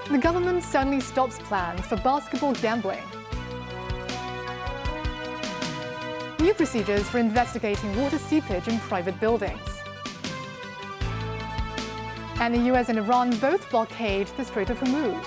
The government suddenly stops plans for basketball gambling. New procedures for investigating water seepage in private buildings. And the US and Iran both blockade the Strait of Hormuz.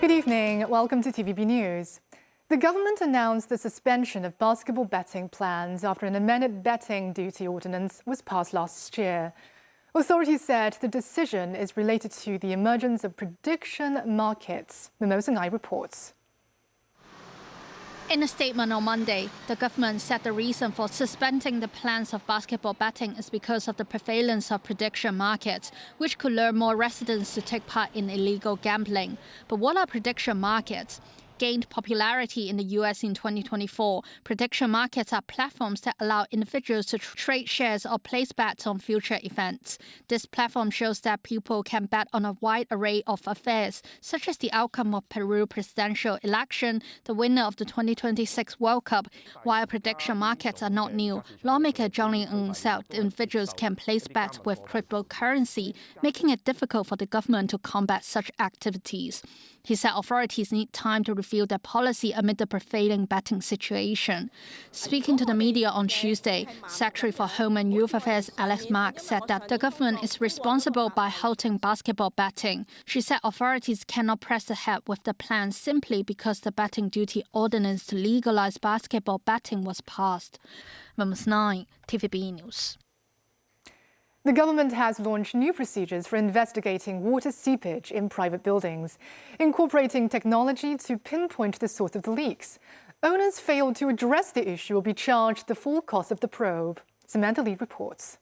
Good evening. Welcome to TVB News. The government announced the suspension of basketball betting plans after an amended betting duty ordinance was passed last year. Authorities said the decision is related to the emergence of prediction markets. Mimosa Ngai reports. In a statement on Monday, the government said the reason for suspending the plans of basketball betting is because of the prevalence of prediction markets, which could lure more residents to take part in illegal gambling. But what are prediction markets? Gained popularity in the US in 2024, prediction markets are platforms that allow individuals to trade shares or place bets on future events. This platform shows that people can bet on a wide array of affairs, such as the outcome of Peru presidential election, the winner of the 2026 World Cup. While prediction markets are not new, lawmaker Zhang Lingeng said individuals can place bets with cryptocurrency, making it difficult for the government to combat such activities. He said authorities need time to review their policy amid the prevailing betting situation. Speaking to the media on Tuesday, Secretary for Home and Youth Affairs Alex Mark said that the government is responsible by halting basketball betting. She said authorities cannot press ahead with the plan simply because the betting duty ordinance to legalize basketball betting was passed. Mimosa 9, TVB News. The government has launched new procedures for investigating water seepage in private buildings, incorporating technology to pinpoint the source of the leaks. Owners failed to address the issue will be charged the full cost of the probe. Samantha Lee reports.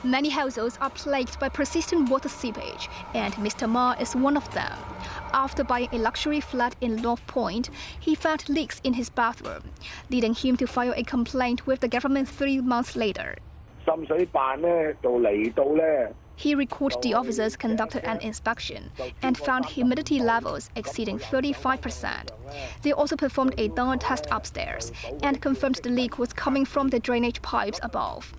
Many households are plagued by persistent water seepage, and Mr. Ma is one of them. After buying a luxury flat in North Point, he found leaks in his bathroom, leading him to file a complaint with the government 3 months later. He recalled the officers conducted an inspection and found humidity levels exceeding 35%. They also performed a downward test upstairs and confirmed the leak was coming from the drainage pipes above.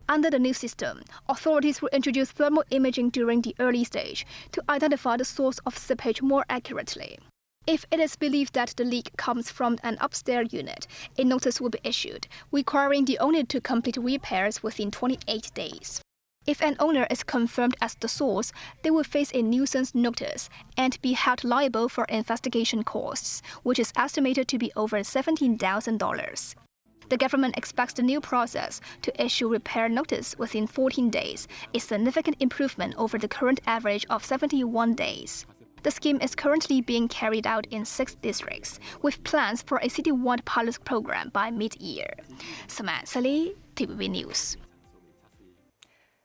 Under the new system, authorities will introduce thermal imaging during the early stage to identify the source of seepage more accurately. If it is believed that the leak comes from an upstairs unit, a notice will be issued, requiring the owner to complete repairs within 28 days. If an owner is confirmed as the source, they will face a nuisance notice and be held liable for investigation costs, which is estimated to be over $17,000. The government expects the new process to issue repair notice within 14 days, a significant improvement over the current average of 71 days. The scheme is currently being carried out in 6 districts, with plans for a citywide pilot program by mid-year. Samantha Lee, TVB News.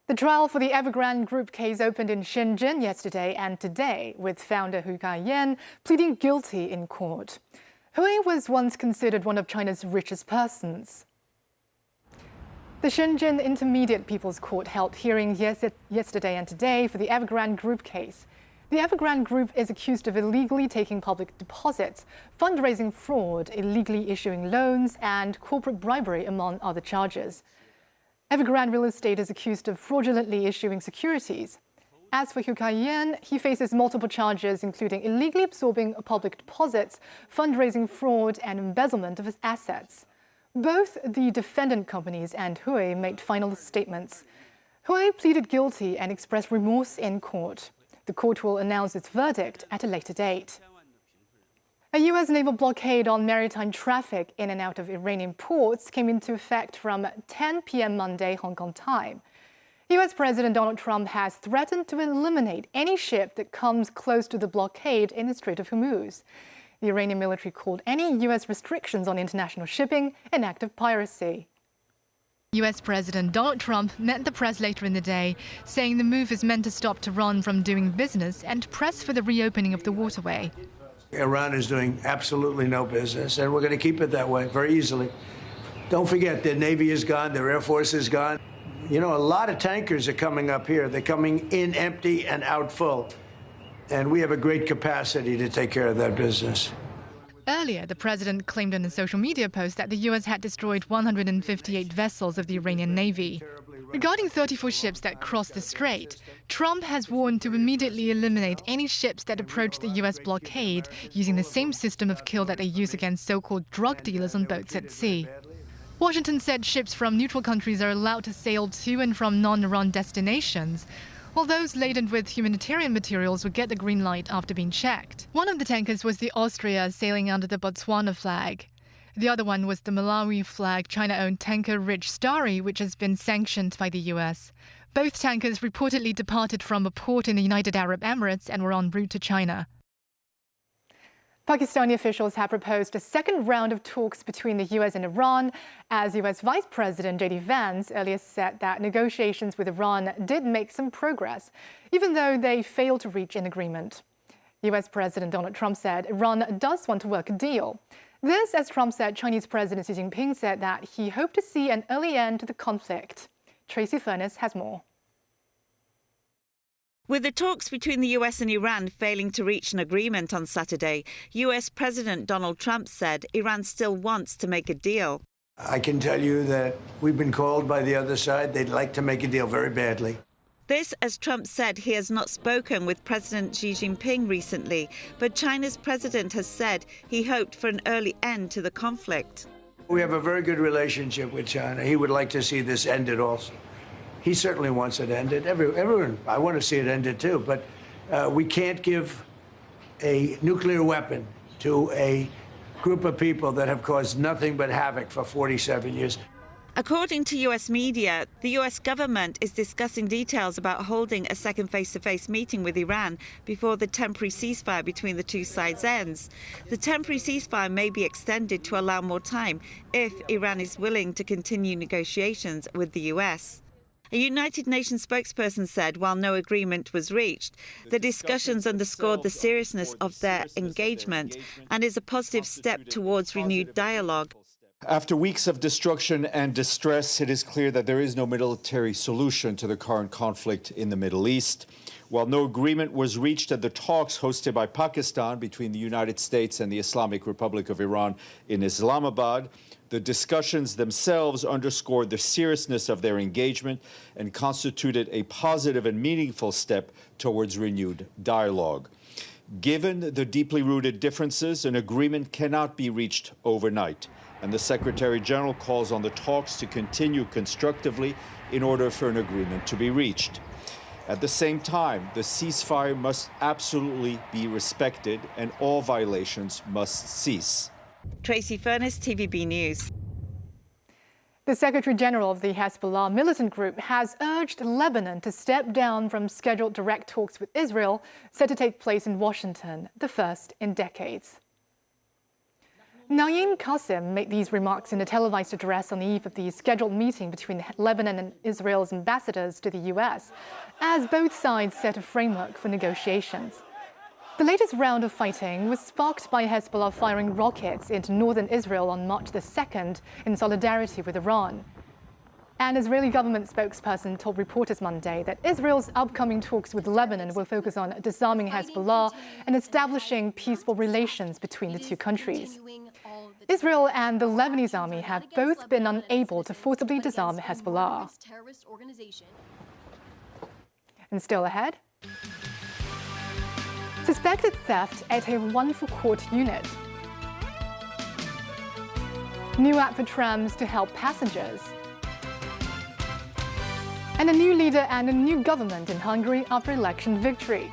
The trial for the Evergrande Group case opened in Shenzhen yesterday and today, with founder Hungarian pleading guilty in court. Hui was once considered one of China's richest persons. The Shenzhen Intermediate People's Court held hearings yesterday and today for the Evergrande Group case. The Evergrande Group is accused of illegally taking public deposits, fundraising fraud, illegally issuing loans, and corporate bribery, among other charges. Evergrande Real Estate is accused of fraudulently issuing securities. As for Hungarian, he faces multiple charges, including illegally absorbing public deposits, fundraising fraud, and embezzlement of his assets. Both the defendant companies and Hui made final statements. Hui pleaded guilty and expressed remorse in court. The court will announce its verdict at a later date. A U.S. naval blockade on maritime traffic in and out of Iranian ports came into effect from 10 p.m. Monday, Hong Kong time. U.S. President Donald Trump has threatened to eliminate any ship that comes close to the blockade in the Strait of Hormuz. The Iranian military called any U.S. restrictions on international shipping an act of piracy. U.S. President Donald Trump met the press later in the day, saying the move is meant to stop Tehran from doing business and press for the reopening of the waterway. Iran is doing absolutely no business, and we're going to keep it that way very easily. Don't forget, their Navy is gone, their Air Force is gone. You know, a lot of tankers are coming up here. They're coming in empty and out full. And we have a great capacity to take care of that business. Earlier, the president claimed in a social media post that the U.S. had destroyed 158 vessels of the Iranian Navy. Regarding 34 ships that crossed the strait, Trump has warned to immediately eliminate any ships that approach the U.S. blockade using the same system of kill that they use against so-called drug dealers on boats at sea. Washington said ships from neutral countries are allowed to sail to and from non-Iran destinations, while those laden with humanitarian materials would get the green light after being checked. One of the tankers was the Austria sailing under the Botswana flag. The other one was the Malawi flag China-owned tanker Rich Starry, which has been sanctioned by the US. Both tankers reportedly departed from a port in the United Arab Emirates and were en route to China. Pakistani officials have proposed a second round of talks between the US and Iran, as US Vice President J.D. Vance earlier said that negotiations with Iran did make some progress, even though they failed to reach an agreement. US President Donald Trump said Iran does want to work a deal. This, as Trump said, Chinese President Xi Jinping said that he hoped to see an early end to the conflict. Tracy Furness has more. With the talks between the US and Iran failing to reach an agreement on Saturday, US President Donald Trump said Iran still wants to make a deal. I can tell you that we've been called by the other side. They'd like to make a deal very badly. This, as Trump said, he has not spoken with President Xi Jinping recently, but China's president has said he hoped for an early end to the conflict. We have a very good relationship with China. He would like to see this ended also. He certainly wants it ended. Everyone, I want to see it ended too, but we can't give a nuclear weapon to a group of people that have caused nothing but havoc for 47 years. According to US media, the US government is discussing details about holding a second face-to-face meeting with Iran before the temporary ceasefire between the two sides ends. The temporary ceasefire may be extended to allow more time if Iran is willing to continue negotiations with the US. A United Nations spokesperson said while no agreement was reached, the discussions underscored the seriousness of their engagement and is a positive step towards renewed dialogue. After weeks of destruction and distress, it is clear that there is no military solution to the current conflict in the Middle East. While no agreement was reached at the talks hosted by Pakistan between the United States and the Islamic Republic of Iran in Islamabad, the discussions themselves underscored the seriousness of their engagement and constituted a positive and meaningful step towards renewed dialogue. Given the deeply rooted differences, an agreement cannot be reached overnight, and the Secretary General calls on the talks to continue constructively in order for an agreement to be reached. At the same time, the ceasefire must absolutely be respected and all violations must cease. Tracy Furness, TVB News. The Secretary General of the Hezbollah militant group has urged Lebanon to step down from scheduled direct talks with Israel, set to take place in Washington, the first in decades. Naeem Qasem made these remarks in a televised address on the eve of the scheduled meeting between Lebanon and Israel's ambassadors to the US, as both sides set a framework for negotiations. The latest round of fighting was sparked by Hezbollah firing rockets into northern Israel on March the 2nd in solidarity with Iran. An Israeli government spokesperson told reporters Monday that Israel's upcoming talks with Lebanon will focus on disarming Hezbollah and establishing peaceful relations between the two countries. Israel and the Lebanese army have both been unable to forcibly disarm Hezbollah. And still ahead, suspected theft at a one-for court unit. New app for trams to help passengers. And a new leader and a new government in Hungary after election victory.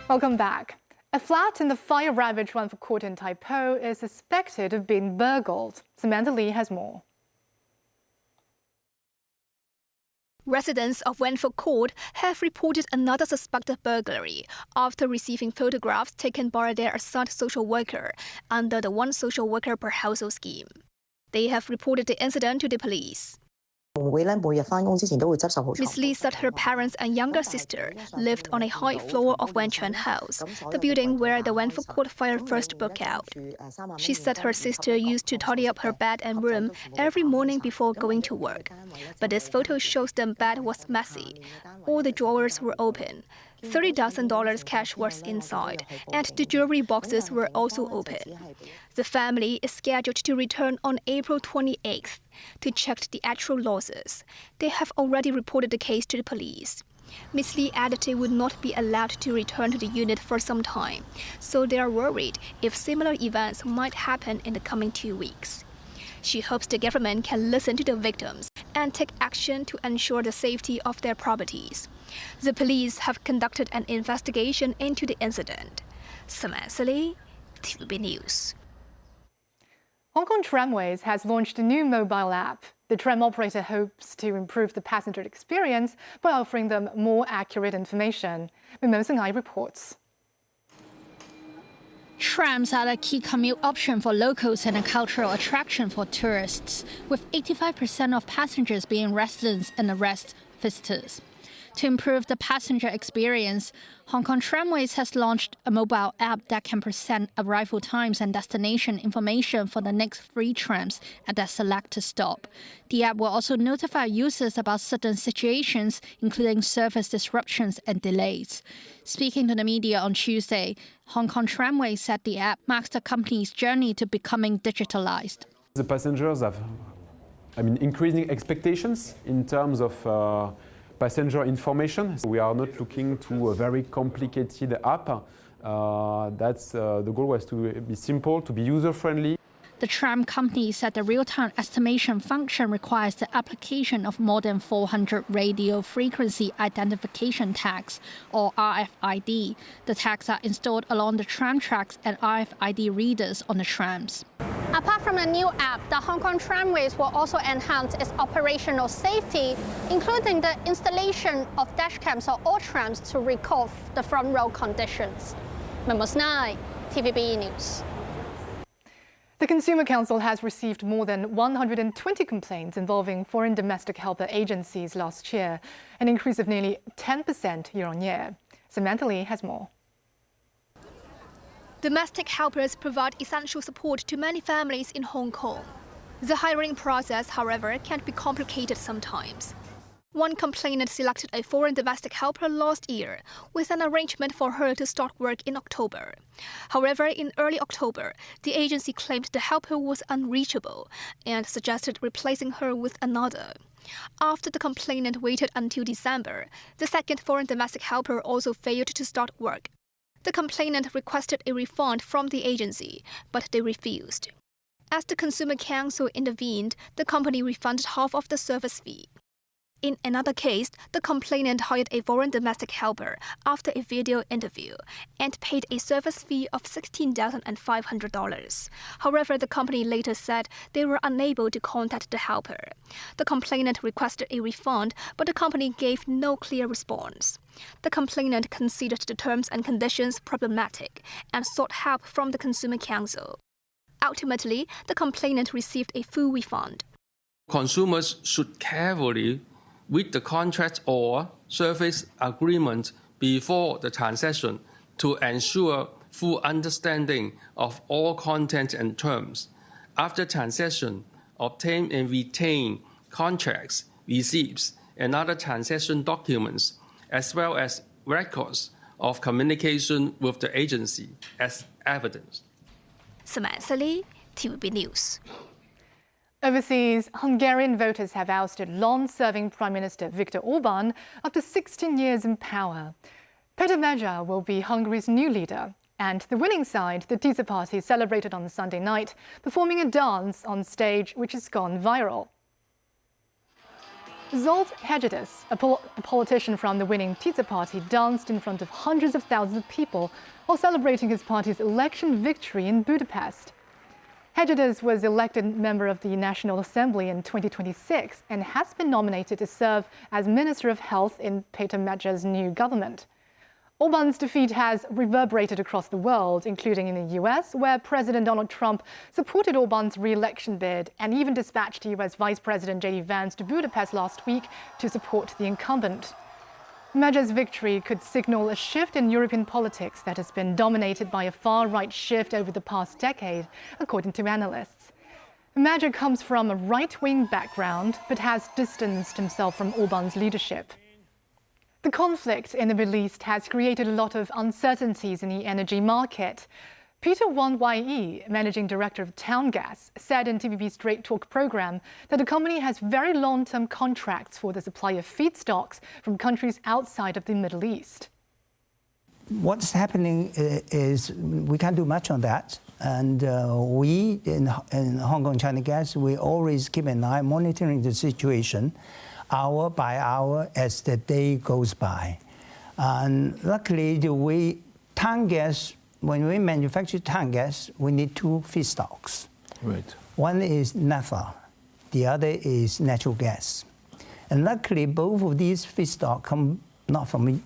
Welcome back. A flat in the fire-ravaged one-for court in Taipo is suspected of being burgled. Samantha Lee has more. Residents of Wanford Court have reported another suspected burglary after receiving photographs taken by their assigned social worker under the one social worker per household scheme. They have reported the incident to the police. Miss Lee said her parents and younger sister lived on a high floor of Wenchuan House, the building where the Wanfu Court fire first broke out. She said her sister used to tidy up her bed and room every morning before going to work. But this photo shows the bed was messy. All the drawers were open. $30,000 cash was inside, and the jewelry boxes were also open. The family is scheduled to return on April 28th to check the actual losses. They have already reported the case to the police. Ms. Lee added they would not be allowed to return to the unit for some time, so they are worried if similar events might happen in the coming 2 weeks. She hopes the government can listen to the victims and take action to ensure the safety of their properties. The police have conducted an investigation into the incident. Samantha Lee, TVB News. Hong Kong Tramways has launched a new mobile app. The tram operator hopes to improve the passenger experience by offering them more accurate information. Mimosa Ngai reports. Trams are a key commute option for locals and a cultural attraction for tourists, with 85% of passengers being residents and the rest visitors. To improve the passenger experience, Hong Kong Tramways has launched a mobile app that can present arrival times and destination information for the next 3 trams at their selected stop. The app will also notify users about certain situations, including service disruptions and delays. Speaking to the media on Tuesday, Hong Kong Tramways said the app marks the company's journey to becoming digitalized. The passengers have, increasing expectations in terms of passenger information. We are not looking to a very complicated app. The goal was to be simple, to be user-friendly. The tram company said the real-time estimation function requires the application of more than 400 radio frequency identification tags, or RFID. The tags are installed along the tram tracks and RFID readers on the trams. Apart from the new app, the Hong Kong Tramways will also enhance its operational safety, including the installation of dashcams on all trams to record the front row conditions. Mimosa Ngai, TVB News. The Consumer Council has received more than 120 complaints involving foreign domestic helper agencies last year, an increase of nearly 10% year-on-year. Samantha Lee has more. Domestic helpers provide essential support to many families in Hong Kong. The hiring process, however, can be complicated sometimes. One complainant selected a foreign domestic helper last year with an arrangement for her to start work in October. However, in early October, the agency claimed the helper was unreachable and suggested replacing her with another. After the complainant waited until December, the second foreign domestic helper also failed to start work. The complainant requested a refund from the agency, but they refused. As the Consumer Council intervened, the company refunded half of the service fee. In another case, the complainant hired a foreign domestic helper after a video interview and paid a service fee of $16,500. However, the company later said they were unable to contact the helper. The complainant requested a refund, but the company gave no clear response. The complainant considered the terms and conditions problematic and sought help from the Consumer Council. Ultimately, the complainant received a full refund. Consumers should carefully read the contract or service agreement before the transaction to ensure full understanding of all content and terms. After transaction, obtain and retain contracts, receipts, and other transaction documents, as well as records of communication with the agency as evidence. Samantha Lee, TVB News. Overseas, Hungarian voters have ousted long-serving Prime Minister Viktor Orban after 16 years in power. Peter Magyar will be Hungary's new leader, and the winning side, the Tisza Party, celebrated on Sunday night, performing a dance on stage which has gone viral. Zsolt Hegedűs, a politician from the winning Tisza Party, danced in front of hundreds of thousands of people while celebrating his party's election victory in Budapest. Hegedűs was elected member of the National Assembly in 2026 and has been nominated to serve as Minister of Health in Peter Magyar's new government. Orban's defeat has reverberated across the world, including in the US, where President Donald Trump supported Orban's re-election bid and even dispatched US Vice President J.D. Vance to Budapest last week to support the incumbent. Magyar's victory could signal a shift in European politics that has been dominated by a far-right shift over the past decade, according to analysts. Magyar comes from a right-wing background, but has distanced himself from Orban's leadership. The conflict in the Middle East has created a lot of uncertainties in the energy market. Peter Won Ye, managing director of Town Gas, said in TVB's Straight Talk program that the company has very long-term contracts for the supply of feedstocks from countries outside of the Middle East. What's happening is we can't do much on that. And we, in Hong Kong China Gas, we always keep an eye monitoring the situation hour by hour as the day goes by. And luckily, Town Gas, when we manufacture Town Gas, we need two feedstocks. Right. One is naphtha, the other is natural gas. And luckily, both of these feedstocks come not from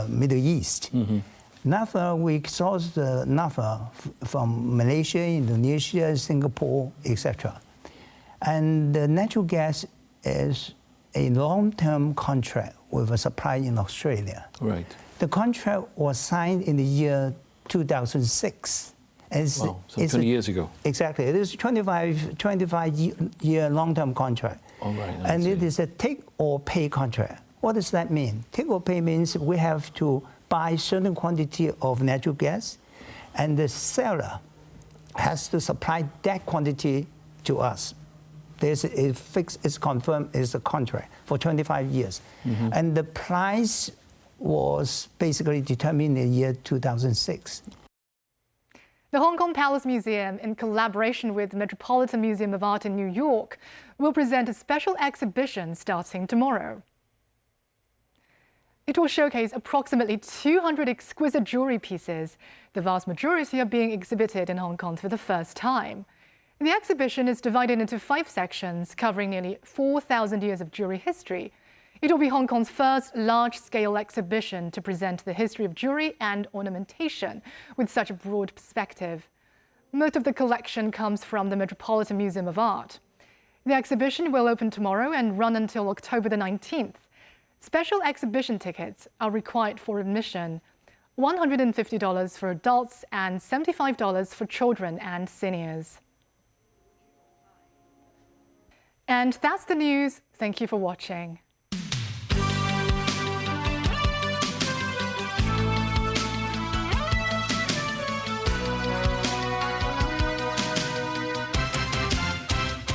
Middle East. Mm-hmm. Naphtha, we source the naphtha from Malaysia, Indonesia, Singapore, etc. And the natural gas is a long-term contract with a supply in Australia. Right. The contract was signed in the year 2006. Wow, so 20 years ago. Exactly. It is a 25-year long-term contract. All right. And it is a take-or-pay contract. What does that mean? Take-or-pay means we have to buy certain quantity of natural gas, and the seller has to supply that quantity to us. It's confirmed, it's a contract for 25 years. Mm-hmm. And the price was basically determined in the year 2006. The Hong Kong Palace Museum, in collaboration with the Metropolitan Museum of Art in New York, will present a special exhibition starting tomorrow. It will showcase approximately 200 exquisite jewelry pieces. The vast majority are being exhibited in Hong Kong for the first time. The exhibition is divided into 5 sections, covering nearly 4,000 years of jewelry history. It will be Hong Kong's first large-scale exhibition to present the history of jewelry and ornamentation with such a broad perspective. Most of the collection comes from the Metropolitan Museum of Art. The exhibition will open tomorrow and run until October the 19th. Special exhibition tickets are required for admission, $150 for adults and $75 for children and seniors. And that's the news. Thank you for watching.